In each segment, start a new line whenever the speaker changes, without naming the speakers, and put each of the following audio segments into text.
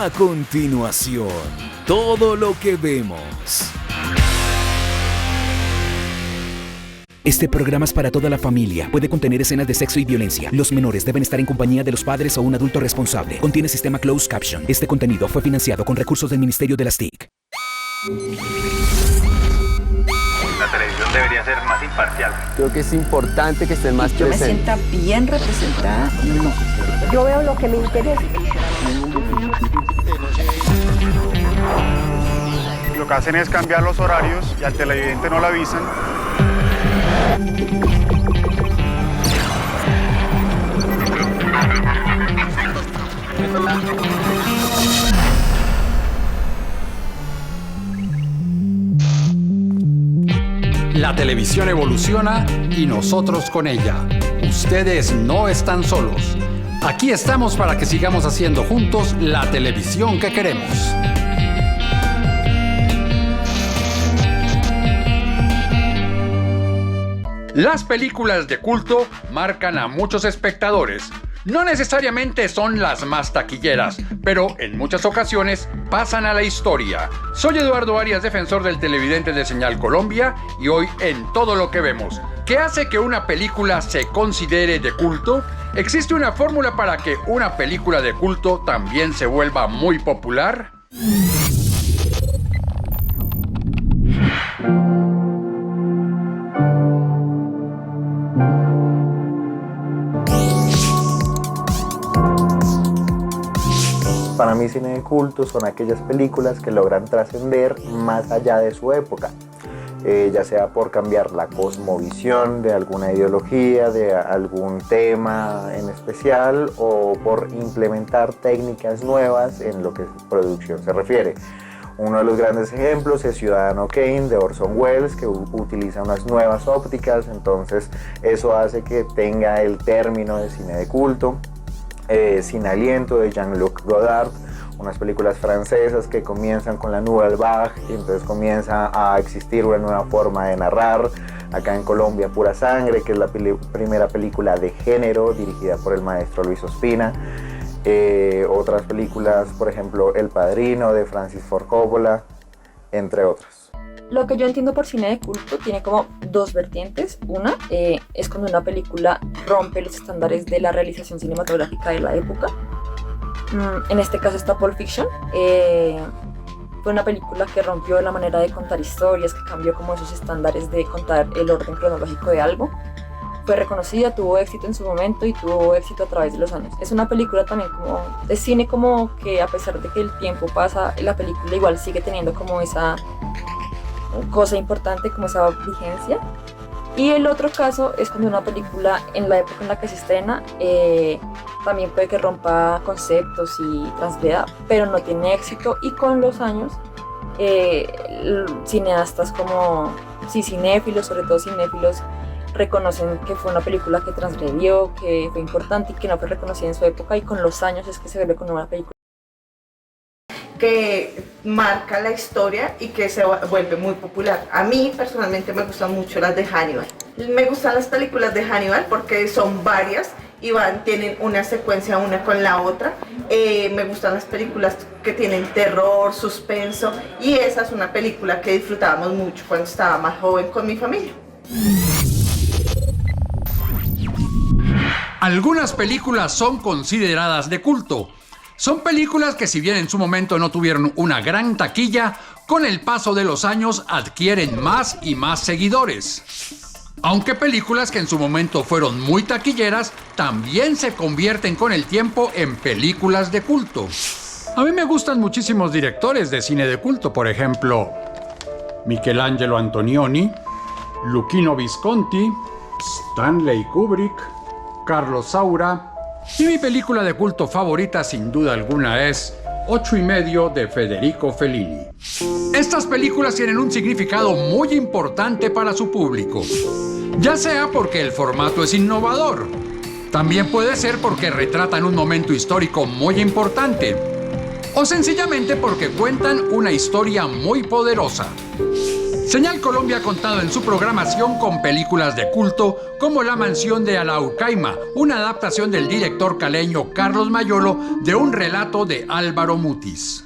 A continuación, todo lo que vemos. Este programa es para toda la familia. Puede contener escenas de sexo y violencia. Los menores deben estar en compañía de los padres o un adulto responsable. Contiene sistema closed caption. Este contenido fue financiado con recursos del Ministerio de las TIC.
La televisión debería ser más imparcial.
Creo que es importante que estén más presentes.
Yo me sienta bien representada, no.
Yo veo lo que me interesa.
Lo que hacen es cambiar los horarios y al televidente no lo avisan.
La televisión evoluciona y nosotros con ella. Ustedes no están solos. Aquí estamos para que sigamos haciendo juntos la televisión que queremos. Las películas de culto marcan a muchos espectadores. No necesariamente son las más taquilleras, pero en muchas ocasiones pasan a la historia. Soy Eduardo Arias, defensor del televidente de Señal Colombia, y hoy en Todo lo que vemos. ¿Qué hace que una película se considere de culto? ¿Existe una fórmula para que una película de culto también se vuelva muy popular?
Para mí, cine de culto son aquellas películas que logran trascender más allá de su época, ya sea por cambiar la cosmovisión de alguna ideología, de algún tema en especial, o por implementar técnicas nuevas en lo que producción se refiere. Uno de los grandes ejemplos es Ciudadano Kane de Orson Welles, que utiliza unas nuevas ópticas, entonces eso hace que tenga el término de cine de culto. Sin aliento de Jean-Luc Godard, unas películas francesas que comienzan con la Nouvelle Vague y entonces comienza a existir una nueva forma de narrar. Acá en Colombia, Pura Sangre, que es la primera película de género dirigida por el maestro Luis Ospina. Otras películas, por ejemplo, El Padrino de Francis Ford Coppola, entre otras.
Lo que yo entiendo por cine de culto tiene como dos vertientes. Una es cuando una película rompe los estándares de la realización cinematográfica de la época. En este caso está Pulp Fiction. Fue una película que rompió la manera de contar historias, que cambió como esos estándares de contar el orden cronológico de algo. Fue reconocida, tuvo éxito en su momento y tuvo éxito a través de los años. Es una película también como de cine, como que a pesar de que el tiempo pasa, la película igual sigue teniendo como esa cosa importante, como esa vigencia. Y el otro caso es cuando una película en la época en la que se estrena también puede que rompa conceptos y transgreda, pero no tiene éxito, y con los años cineastas como cinéfilos, sobre todo cinéfilos, reconocen que fue una película que transgredió, que fue importante y que no fue reconocida en su época, y con los años es que se vuelve como una película
que marca la historia y que se vuelve muy popular. A mí personalmente me gustan mucho las de Hannibal. Me gustan las películas de Hannibal porque son varias y tienen una secuencia una con la otra. Me gustan las películas que tienen terror, suspenso, y esa es una película que disfrutábamos mucho cuando estaba más joven con mi familia.
Algunas películas son consideradas de culto. Son películas que, si bien en su momento no tuvieron una gran taquilla, con el paso de los años adquieren más y más seguidores. Aunque películas que en su momento fueron muy taquilleras, también se convierten con el tiempo en películas de culto. A mí me gustan muchísimos directores de cine de culto, por ejemplo, Michelangelo Antonioni, Luchino Visconti, Stanley Kubrick, Carlos Saura, y mi película de culto favorita sin duda alguna es 8,5 de Federico Fellini. Estas películas tienen un significado muy importante para su público, ya sea porque el formato es innovador, también puede ser porque retratan un momento histórico muy importante, o sencillamente porque cuentan una historia muy poderosa. Señal Colombia ha contado en su programación con películas de culto como La mansión de Alaucaima, una adaptación del director caleño Carlos Mayolo de un relato de Álvaro Mutis.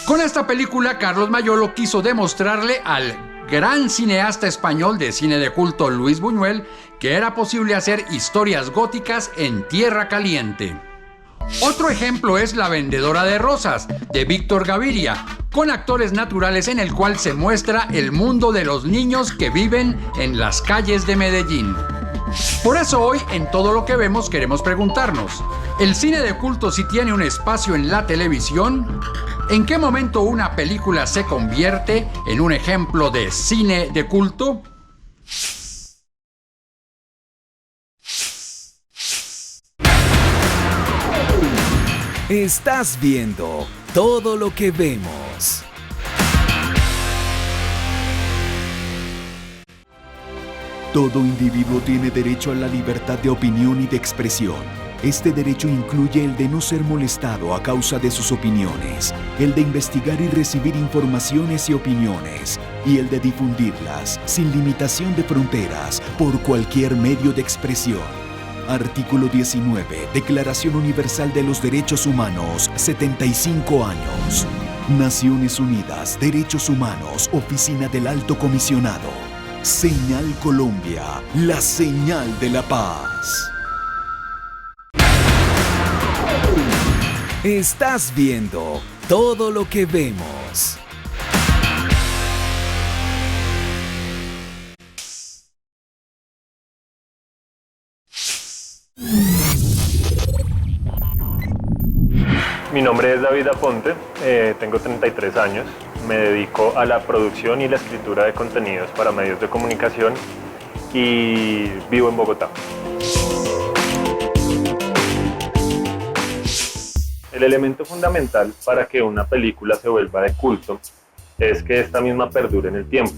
Con esta película, Carlos Mayolo quiso demostrarle al gran cineasta español de cine de culto Luis Buñuel que era posible hacer historias góticas en tierra caliente. Otro ejemplo es La vendedora de rosas, de Víctor Gaviria, con actores naturales en el cual se muestra el mundo de los niños que viven en las calles de Medellín. Por eso hoy, en Todo lo que vemos, queremos preguntarnos, ¿el cine de culto sí tiene un espacio en la televisión? ¿En qué momento una película se convierte en un ejemplo de cine de culto?
Estás viendo Todo lo que vemos. Todo individuo tiene derecho a la libertad de opinión y de expresión. Este derecho incluye el de no ser molestado a causa de sus opiniones, el de investigar y recibir informaciones y opiniones, y el de difundirlas sin limitación de fronteras por cualquier medio de expresión. Artículo 19, Declaración Universal de los Derechos Humanos, 75 años. Naciones Unidas, Derechos Humanos, Oficina del Alto Comisionado. Señal Colombia, la señal de la paz. Estás viendo Todo lo que vemos.
Mi nombre es David Aponte, tengo 33 años, me dedico a la producción y la escritura de contenidos para medios de comunicación y vivo en Bogotá. El elemento fundamental para que una película se vuelva de culto es que esta misma perdure en el tiempo.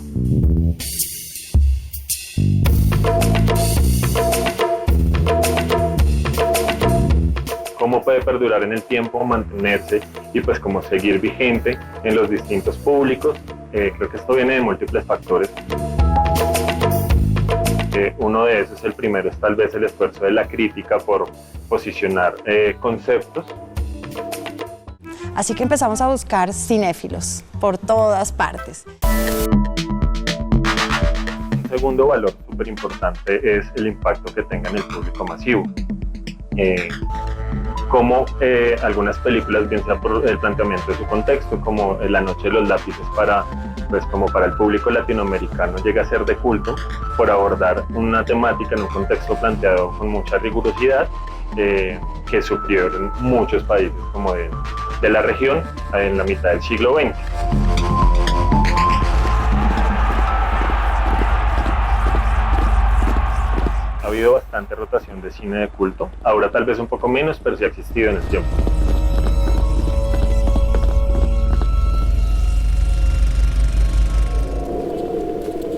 Cómo puede perdurar en el tiempo, mantenerse y pues como seguir vigente en los distintos públicos. Creo que esto viene de múltiples factores. Uno de esos, el primero, es tal vez el esfuerzo de la crítica por posicionar conceptos.
Así que empezamos a buscar cinéfilos por todas partes.
Un segundo valor súper importante es el impacto que tenga en el público masivo. Como algunas películas, bien sea por el planteamiento de su contexto, como La noche de los lápices como para el público latinoamericano llega a ser de culto por abordar una temática en un contexto planteado con mucha rigurosidad que sufrieron muchos países como de la región en la mitad del siglo XX. Ha habido bastante rotación de cine de culto, ahora tal vez un poco menos, pero sí ha existido en el tiempo.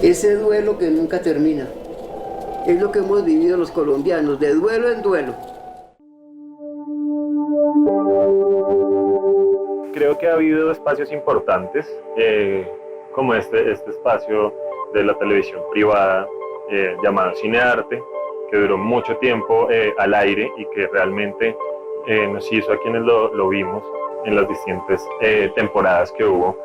Ese duelo que nunca termina, es lo que hemos vivido los colombianos, de duelo en duelo.
Creo que ha habido espacios importantes, como este espacio de la televisión privada llamado Cinearte, que duró mucho tiempo al aire y que realmente nos hizo a quienes lo vimos en las distintas temporadas que hubo,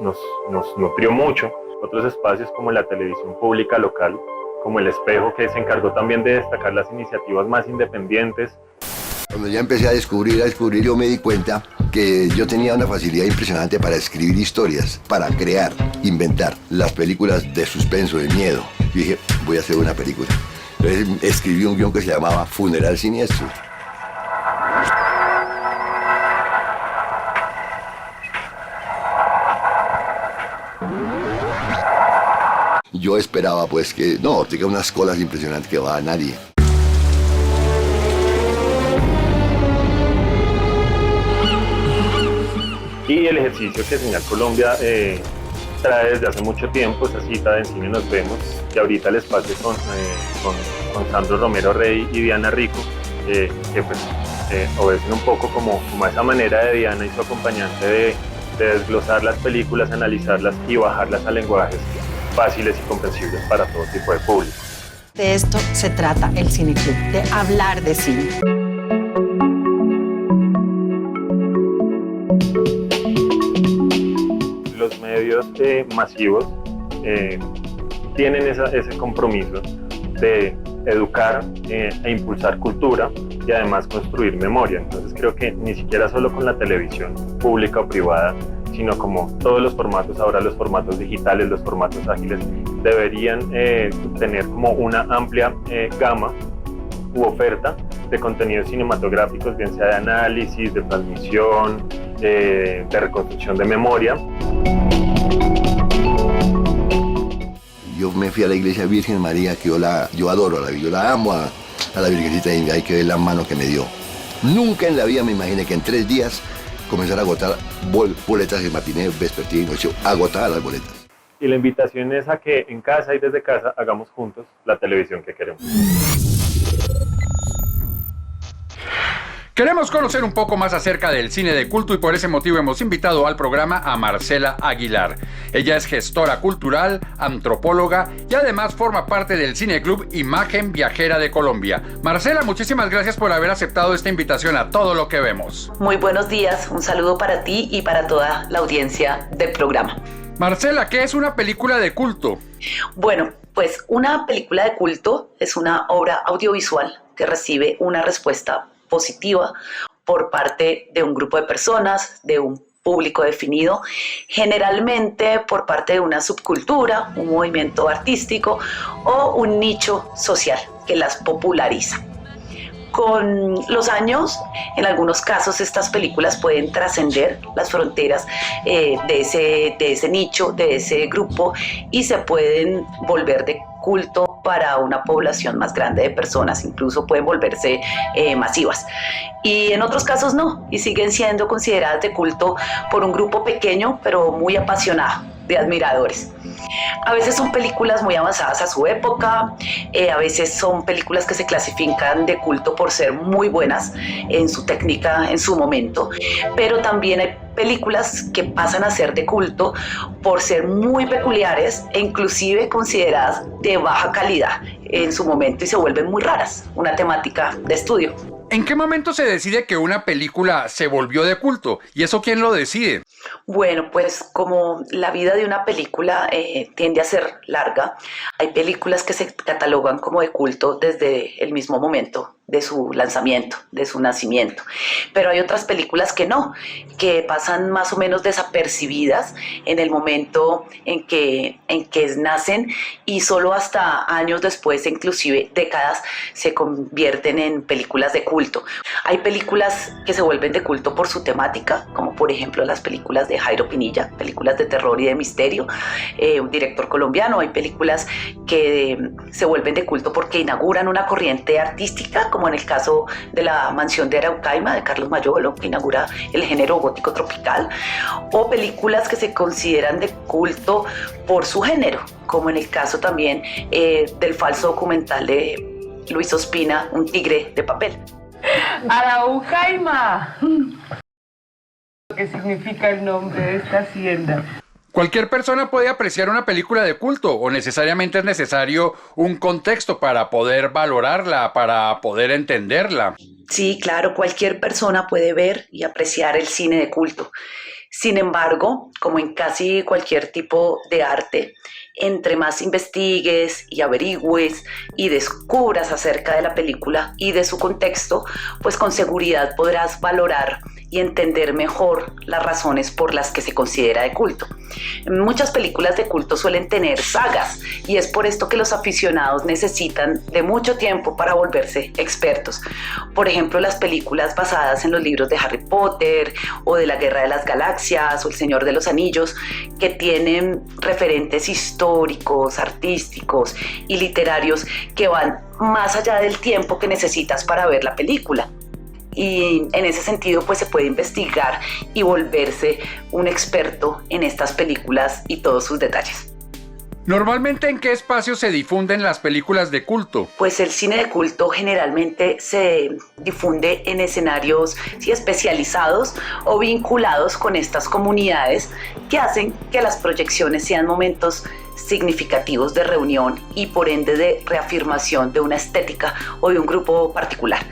nos nutrió mucho. Otros espacios como la televisión pública local, como El Espejo, que se encargó también de destacar las iniciativas más independientes.
Cuando ya empecé a descubrir, yo me di cuenta que yo tenía una facilidad impresionante para escribir historias, para crear, inventar las películas de suspenso, de miedo. Y dije, voy a hacer una película. Entonces escribí un guión que se llamaba Funeral Siniestro. Yo esperaba pues que, tenga unas colas impresionantes que va a nadie.
Y el ejercicio que Señal Colombia trae desde hace mucho tiempo, esa cita de En Cine Nos Vemos, que ahorita el espacio con Sandro Romero Rey y Diana Rico, que pues obedecen un poco como a esa manera de Diana y su acompañante desglosar las películas, analizarlas y bajarlas a lenguajes fáciles y comprensibles para todo tipo de público.
De esto se trata el Cineclub, de hablar de cine.
Los medios masivos tienen ese compromiso de educar e impulsar cultura y además construir memoria. Entonces creo que ni siquiera solo con la televisión pública o privada, sino como todos los formatos, ahora los formatos digitales, los formatos ágiles, deberían tener como una amplia gama u oferta de contenidos cinematográficos, bien sea de análisis, de transmisión, de reconstrucción de memoria.
Yo me fui a la iglesia Virgen María, que yo adoro, yo la amo a la Virgencita, y hay que ver la mano que me dio. Nunca en la vida me imaginé que en 3 días comenzar a agotar boletas de matiné, vespertino y noche, agotar las boletas.
Y la invitación es a que en casa y desde casa hagamos juntos la televisión que queremos.
Queremos conocer un poco más acerca del cine de culto y por ese motivo hemos invitado al programa a Marcela Aguilar. Ella es gestora cultural, antropóloga y además forma parte del Cineclub Imagen Viajera de Colombia. Marcela, muchísimas gracias por haber aceptado esta invitación a Todo lo que vemos.
Muy buenos días, un saludo para ti y para toda la audiencia del programa.
Marcela, ¿qué es una película de culto?
Bueno, pues una película de culto es una obra audiovisual que recibe una respuesta positiva por parte de un grupo de personas, de un público definido, generalmente por parte de una subcultura, un movimiento artístico o un nicho social que las populariza. Con los años, en algunos casos, estas películas pueden trascender las fronteras de ese nicho, de ese grupo, y se pueden volver de culto para una población más grande de personas, incluso pueden volverse masivas. Y en otros casos no, y siguen siendo consideradas de culto por un grupo pequeño, pero muy apasionado de admiradores. A veces son películas muy avanzadas a su época, a veces son películas que se clasifican de culto por ser muy buenas en su técnica, en su momento, pero también hay películas que pasan a ser de culto por ser muy peculiares e inclusive consideradas de baja calidad en su momento y se vuelven muy raras, una temática de estudio.
¿En qué momento se decide que una película se volvió de culto? ¿Y eso quién lo decide?
Bueno, pues como la vida de una película tiende a ser larga, hay películas que se catalogan como de culto desde el mismo momento de su lanzamiento, de su nacimiento. Pero hay otras películas que no, que pasan más o menos desapercibidas en el momento en que nacen y solo hasta años después, inclusive décadas, se convierten en películas de culto. Hay películas que se vuelven de culto por su temática, como por ejemplo las películas de Jairo Pinilla, películas de terror y de misterio, un director colombiano. Hay películas que se vuelven de culto porque inauguran una corriente artística, como en el caso de La Mansión de Araucaima de Carlos Mayolo, que inaugura el género gótico tropical, o películas que se consideran de culto por su género, como en el caso también del falso documental de Luis Ospina, Un tigre de papel.
Araucaima, ¿qué significa el nombre de esta hacienda?
¿Cualquier persona puede apreciar una película de culto o necesariamente es necesario un contexto para poder valorarla, para poder entenderla?
Sí, claro, cualquier persona puede ver y apreciar el cine de culto. Sin embargo, como en casi cualquier tipo de arte, entre más investigues y averigües y descubras acerca de la película y de su contexto, pues con seguridad podrás valorar y entender mejor las razones por las que se considera de culto. Muchas películas de culto suelen tener sagas y es por esto que los aficionados necesitan de mucho tiempo para volverse expertos. Por ejemplo, las películas basadas en los libros de Harry Potter o de la Guerra de las Galaxias o El Señor de los Anillos, que tienen referentes históricos, artísticos y literarios que van más allá del tiempo que necesitas para ver la película. Y en ese sentido pues se puede investigar y volverse un experto en estas películas y todos sus detalles.
Normalmente, ¿en qué espacio se difunden las películas de culto?
Pues el cine de culto generalmente se difunde en escenarios especializados o vinculados con estas comunidades que hacen que las proyecciones sean momentos significativos de reunión y por ende de reafirmación de una estética o de un grupo particular.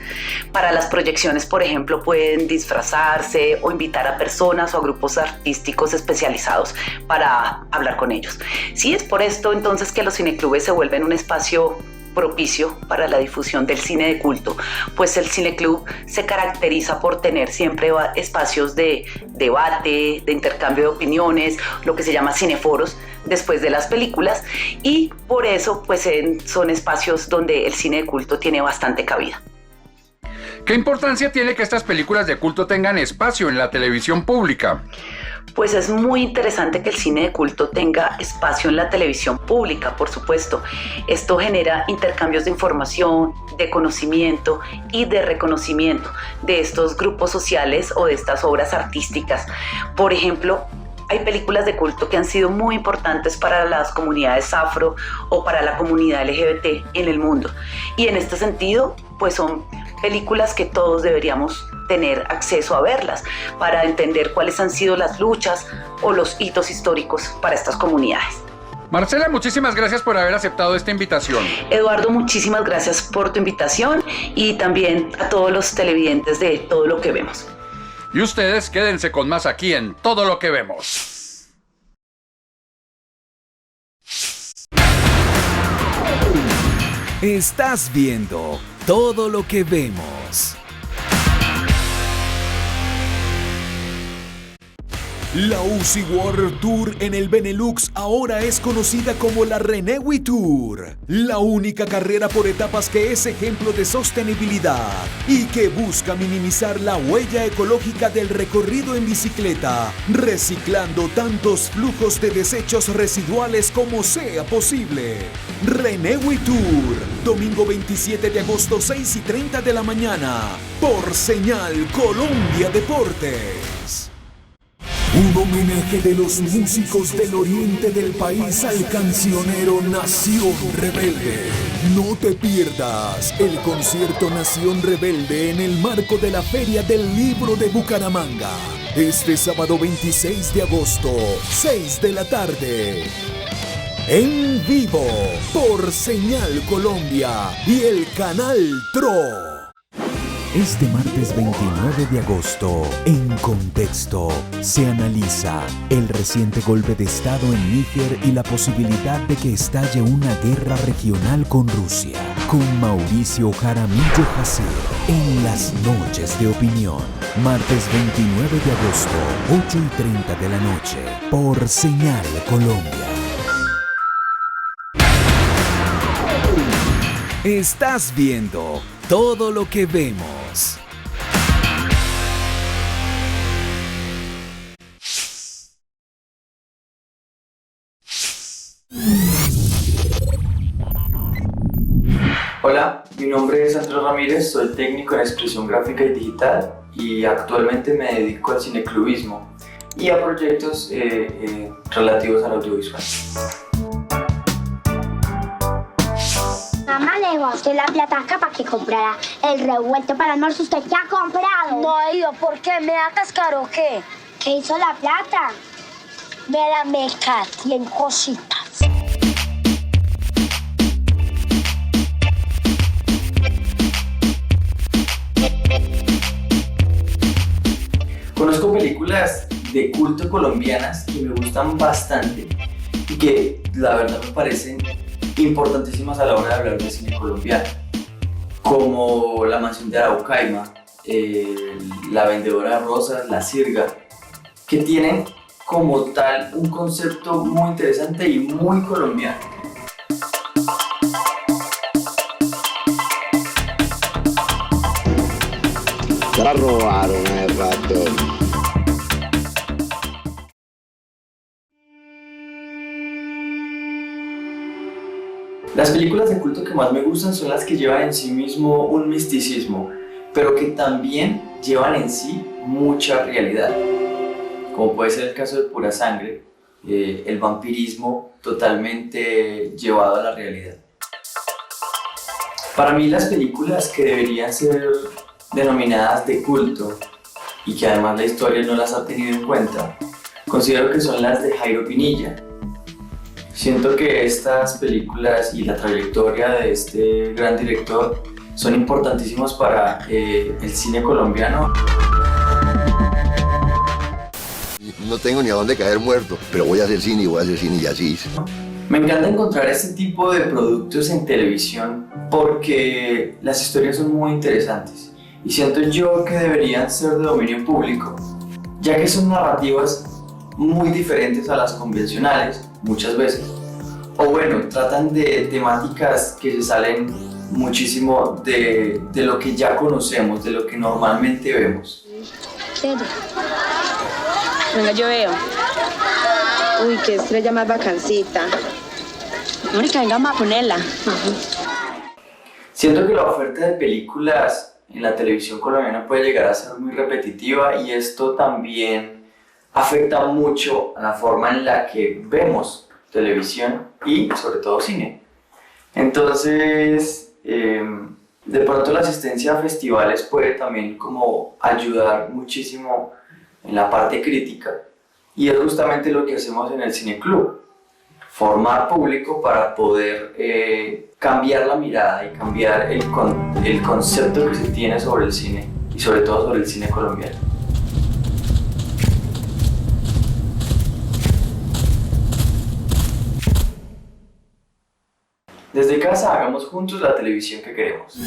Para las proyecciones, por ejemplo, pueden disfrazarse o invitar a personas o a grupos artísticos especializados para hablar con ellos. Sí, es por esto entonces que los cineclubes se vuelven un espacio propicio para la difusión del cine de culto, pues el cineclub se caracteriza por tener siempre espacios de debate, de intercambio de opiniones, lo que se llama cineforos después de las películas, y por eso pues son espacios donde el cine de culto tiene bastante cabida.
¿Qué importancia tiene que estas películas de culto tengan espacio en la televisión pública?
Pues es muy interesante que el cine de culto tenga espacio en la televisión pública, por supuesto. Esto genera intercambios de información, de conocimiento y de reconocimiento de estos grupos sociales o de estas obras artísticas. Por ejemplo, hay películas de culto que han sido muy importantes para las comunidades afro o para la comunidad LGBT en el mundo. Y en este sentido, pues son películas que todos deberíamos tener acceso a verlas para entender cuáles han sido las luchas o los hitos históricos para estas comunidades.
Marcela, muchísimas gracias por haber aceptado esta invitación.
Eduardo, muchísimas gracias por tu invitación y también a todos los televidentes de Todo lo que vemos.
Y ustedes quédense con más aquí en Todo lo que vemos.
Estás viendo Todo lo que vemos. La UCI World Tour en el Benelux ahora es conocida como la Renewi Tour, la única carrera por etapas que es ejemplo de sostenibilidad y que busca minimizar la huella ecológica del recorrido en bicicleta, reciclando tantos flujos de desechos residuales como sea posible. Renewi Tour, domingo 27 de agosto, 6:30 de la mañana, por Señal Colombia Deportes. Un homenaje de los músicos del oriente del país al cancionero Nación Rebelde. No te pierdas el concierto Nación Rebelde en el marco de la Feria del Libro de Bucaramanga. Este sábado 26 de agosto, 6 de la tarde. En vivo, por Señal Colombia y el canal TRO. Este martes 29 de agosto, en Contexto, se analiza el reciente golpe de Estado en Níger y la posibilidad de que estalle una guerra regional con Rusia, con Mauricio Jaramillo Jacir, en las noches de opinión. Martes 29 de agosto, 8:30 de la noche, por Señal Colombia. Estás viendo Todo lo que vemos.
Hola, mi nombre es Andrés Ramírez, soy técnico en expresión gráfica y digital y actualmente me dedico al cineclubismo y a proyectos relativos al audiovisual.
Mamá le dejó a usted la plata acá para que comprara el revuelto para el almuerzo. ¿Usted qué ha comprado?
No he ido. ¿Por qué? ¿Me da cascar o qué?
¿Qué hizo la plata?
Me la mecaté en cositas.
Conozco películas de culto colombianas que me gustan bastante y que la verdad me parecen importantísimas a la hora de hablar de cine colombiano, como La mansión de Araucaima, La vendedora de rosas, La sirga, que tienen como tal un concepto muy interesante y muy colombiano.
La robaron el ratón.
Las películas de culto que más me gustan son las que llevan en sí mismo un misticismo, pero que también llevan en sí mucha realidad, como puede ser el caso de Pura Sangre, el vampirismo totalmente llevado a la realidad. Para mí las películas que deberían ser denominadas de culto y que además la historia no las ha tenido en cuenta, considero que son las de Jairo Pinilla. Siento que estas películas y la trayectoria de este gran director son importantísimos para el cine colombiano.
No tengo ni a dónde caer muerto, pero voy a hacer cine y así hice.
Me encanta encontrar este tipo de productos en televisión porque las historias son muy interesantes y siento yo que deberían ser de dominio público, ya que son narrativas muy diferentes a las convencionales muchas veces, o bueno, tratan de temáticas que se salen muchísimo de lo que ya conocemos, de lo que normalmente vemos.
Venga, yo veo. Uy, qué estrella más bacancita. Mónica, venga, vamos a ponerla.
Siento que la oferta de películas en la televisión colombiana puede llegar a ser muy repetitiva y esto también afecta mucho a la forma en la que vemos televisión y sobre todo cine. Entonces, de pronto la asistencia a festivales puede también como ayudar muchísimo en la parte crítica y es justamente lo que hacemos en el Cine Club, formar público para poder cambiar la mirada y cambiar el concepto que se tiene sobre el cine y sobre todo sobre el cine colombiano. Desde casa hagamos juntos la televisión que queremos.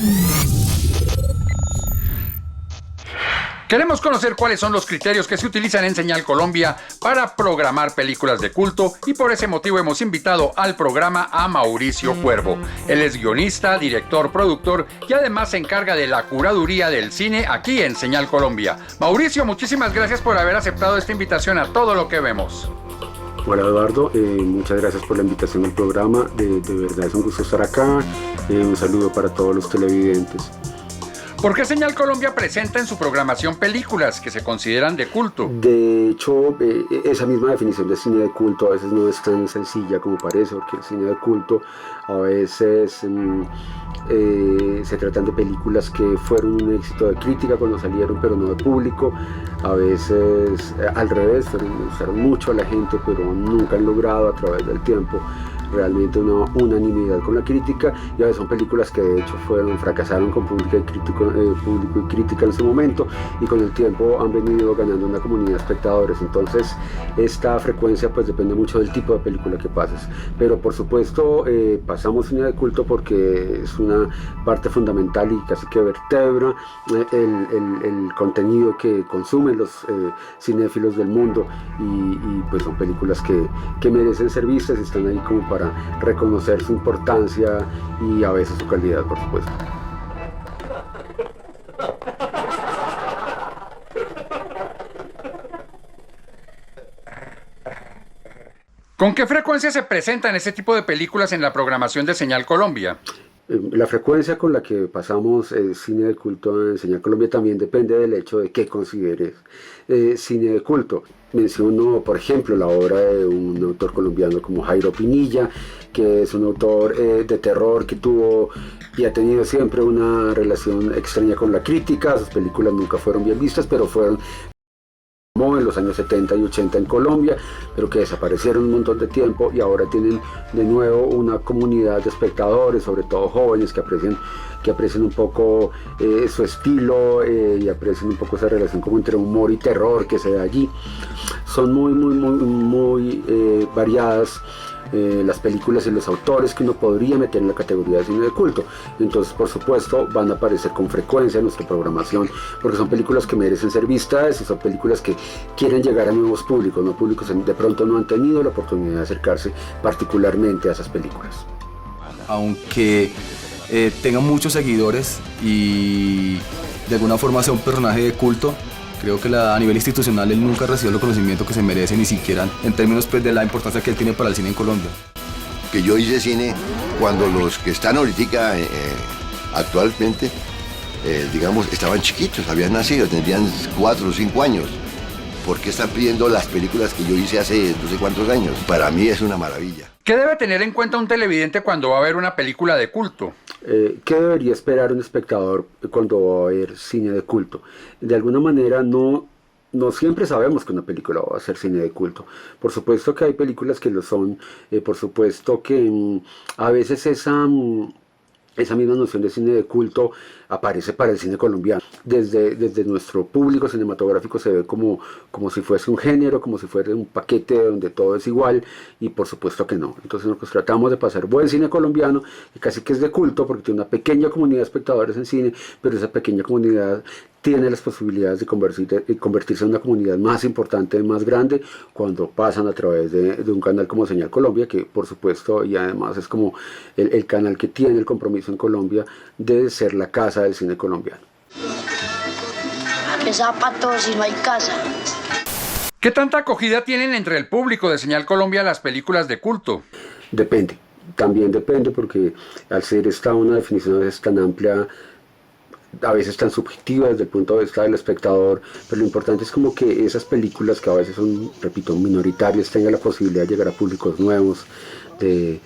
Queremos conocer cuáles son los criterios que se utilizan en Señal Colombia para programar películas de culto y por ese motivo hemos invitado al programa a Mauricio Cuervo. Él es guionista, director, productor y además se encarga de la curaduría del cine aquí en Señal Colombia. Mauricio, muchísimas gracias por haber aceptado esta invitación a Todo lo que vemos.
Hola Eduardo, muchas gracias por la invitación al programa, de verdad es un gusto estar acá, un saludo para todos los televidentes.
¿Por qué Señal Colombia presenta en su programación películas que se consideran de culto?
De hecho, esa misma definición de cine de culto a veces no es tan sencilla como parece, porque el cine de culto a veces se tratan de películas que fueron un éxito de crítica cuando salieron, pero no de público. A veces al revés, gustaron mucho a la gente, pero nunca han logrado a través del tiempo realmente una unanimidad con la crítica, y a veces son películas que de hecho fracasaron con público y crítica en su momento, y con el tiempo han venido ganando una comunidad de espectadores. Entonces esta frecuencia pues depende mucho del tipo de película que pases, pero por supuesto pasamos cine de culto porque es una parte fundamental y casi que vertebra el contenido que consumen los cinéfilos del mundo, y pues son películas que merecen ser vistas y están ahí como para reconocer su importancia y a veces su calidad, por supuesto.
¿Con qué frecuencia se presentan este tipo de películas en la programación de Señal Colombia?
La frecuencia con la que pasamos cine de culto en Señal Colombia también depende del hecho de qué consideres cine de culto. Menciono, por ejemplo, la obra de un autor colombiano como Jairo Pinilla, que es un autor de terror que tuvo y ha tenido siempre una relación extraña con la crítica. Sus películas nunca fueron bien vistas, pero fueron en los años 70 y 80 en Colombia, pero que desaparecieron un montón de tiempo y ahora tienen de nuevo una comunidad de espectadores, sobre todo jóvenes, que aprecian un poco su estilo y aprecian un poco esa relación como entre humor y terror que se da allí. Son muy variadas las películas y los autores que uno podría meter en la categoría de cine de culto. Entonces, por supuesto, van a aparecer con frecuencia en nuestra programación, porque son películas que merecen ser vistas y son películas que quieren llegar a nuevos públicos, no públicos que de pronto no han tenido la oportunidad de acercarse particularmente a esas películas.
Aunque tenga muchos seguidores y de alguna forma sea un personaje de culto, creo que a nivel institucional él nunca ha recibido el reconocimiento que se merece, ni siquiera en términos pues, de la importancia que él tiene para el cine en Colombia.
Que yo hice cine cuando los que están ahorita actualmente, digamos, estaban chiquitos, habían nacido, tendrían 4 o 5 años. ¿Por qué están pidiendo las películas que yo hice hace no sé cuántos años? Para mí es una maravilla.
¿Qué debe tener en cuenta un televidente cuando va a ver una película de culto?
¿Qué debería esperar un espectador cuando va a ver cine de culto? De alguna manera no siempre sabemos que una película va a ser cine de culto. Por supuesto que hay películas que lo son, por supuesto que a veces esa misma noción de cine de culto aparece para el cine colombiano. Desde nuestro público cinematográfico se ve como si fuese un género, como si fuera un paquete donde todo es igual, y por supuesto que no. Entonces nosotros tratamos de pasar buen cine colombiano, y casi que es de culto porque tiene una pequeña comunidad de espectadores en cine, pero esa pequeña comunidad tiene las posibilidades de convertirse en una comunidad más importante, más grande, cuando pasan a través de un canal como Señal Colombia, que por supuesto, y además es como el canal que tiene el compromiso en Colombia de ser la casa del cine colombiano.
Esa para todos y no hay casa.
¿Qué tanta acogida tienen entre el público de Señal Colombia las películas de culto?
Depende, también depende, porque al ser esta una definición a veces tan amplia, a veces tan subjetiva desde el punto de vista del espectador, pero lo importante es como que esas películas que a veces son, repito, minoritarias, tengan la posibilidad de llegar a públicos nuevos, de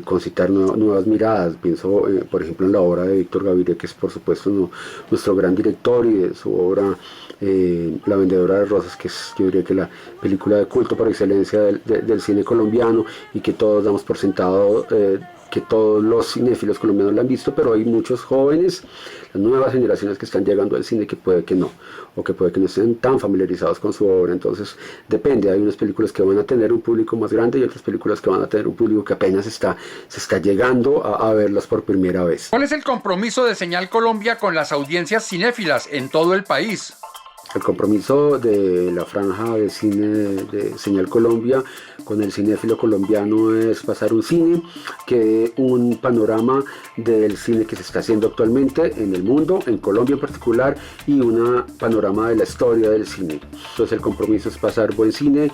concitar nuevas miradas. Pienso, por ejemplo, en la obra de Víctor Gaviria, que es por supuesto nuestro gran director, y de su obra La vendedora de rosas, que es, yo diría, que la película de culto por excelencia del cine colombiano, y que todos damos por sentado que todos los cinéfilos colombianos la han visto, pero hay muchos jóvenes, las nuevas generaciones que están llegando al cine, que puede que no, o que puede que no estén tan familiarizados con su obra. Entonces depende, hay unas películas que van a tener un público más grande y otras películas que van a tener un público que apenas se está llegando a verlas por primera vez.
¿Cuál es el compromiso de Señal Colombia con las audiencias cinéfilas en todo el país?
El compromiso de la franja de cine de Señal Colombia con el cinéfilo colombiano es pasar un cine que dé un panorama del cine que se está haciendo actualmente en el mundo, en Colombia en particular, y un panorama de la historia del cine. Entonces el compromiso es pasar buen cine,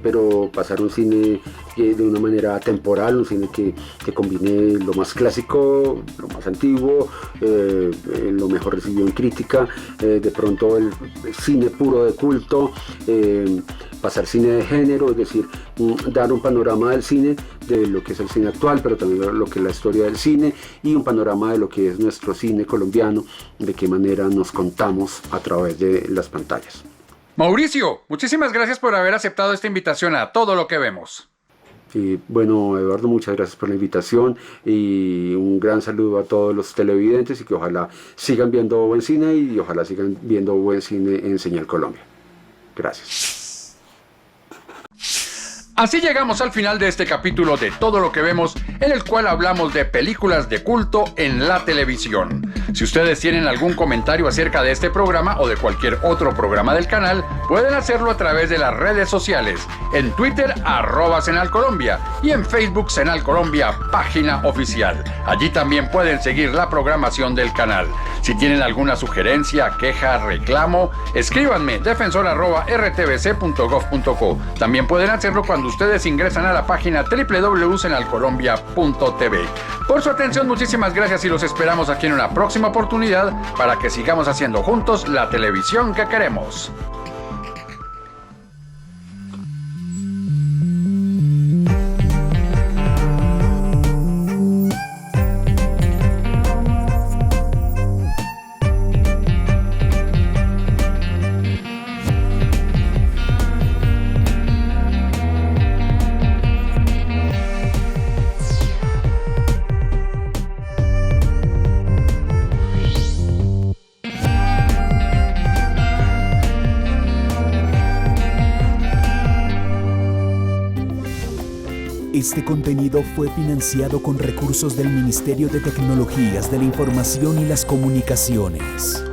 pero pasar un cine de una manera temporal, un cine que combine lo más clásico, lo más antiguo, lo mejor recibido en crítica, de pronto el cine puro de culto, pasar cine de género, es decir, dar un panorama del cine, de lo que es el cine actual, pero también lo que es la historia del cine, y un panorama de lo que es nuestro cine colombiano, de qué manera nos contamos a través de las pantallas.
Mauricio, muchísimas gracias por haber aceptado esta invitación a Todo lo que vemos.
Y bueno, Eduardo, muchas gracias por la invitación, y un gran saludo a todos los televidentes, y que ojalá sigan viendo buen cine, y ojalá sigan viendo buen cine en Señal Colombia. Gracias.
Así llegamos al final de este capítulo de Todo lo que vemos, en el cual hablamos de películas de culto en la televisión. Si ustedes tienen algún comentario acerca de este programa o de cualquier otro programa del canal, pueden hacerlo a través de las redes sociales. En Twitter, @SenalColombia, y en Facebook, Senal Colombia, página oficial. Allí también pueden seguir la programación del canal. Si tienen alguna sugerencia, queja, reclamo, escríbanme defensor@rtbc.gov.co. También pueden hacerlo cuando ustedes ingresan a la página www.senalcolombia.tv. Por su atención, muchísimas gracias, y los esperamos aquí en una próxima oportunidad para que sigamos haciendo juntos la televisión que queremos.
Este contenido fue financiado con recursos del Ministerio de Tecnologías de la Información y las Comunicaciones.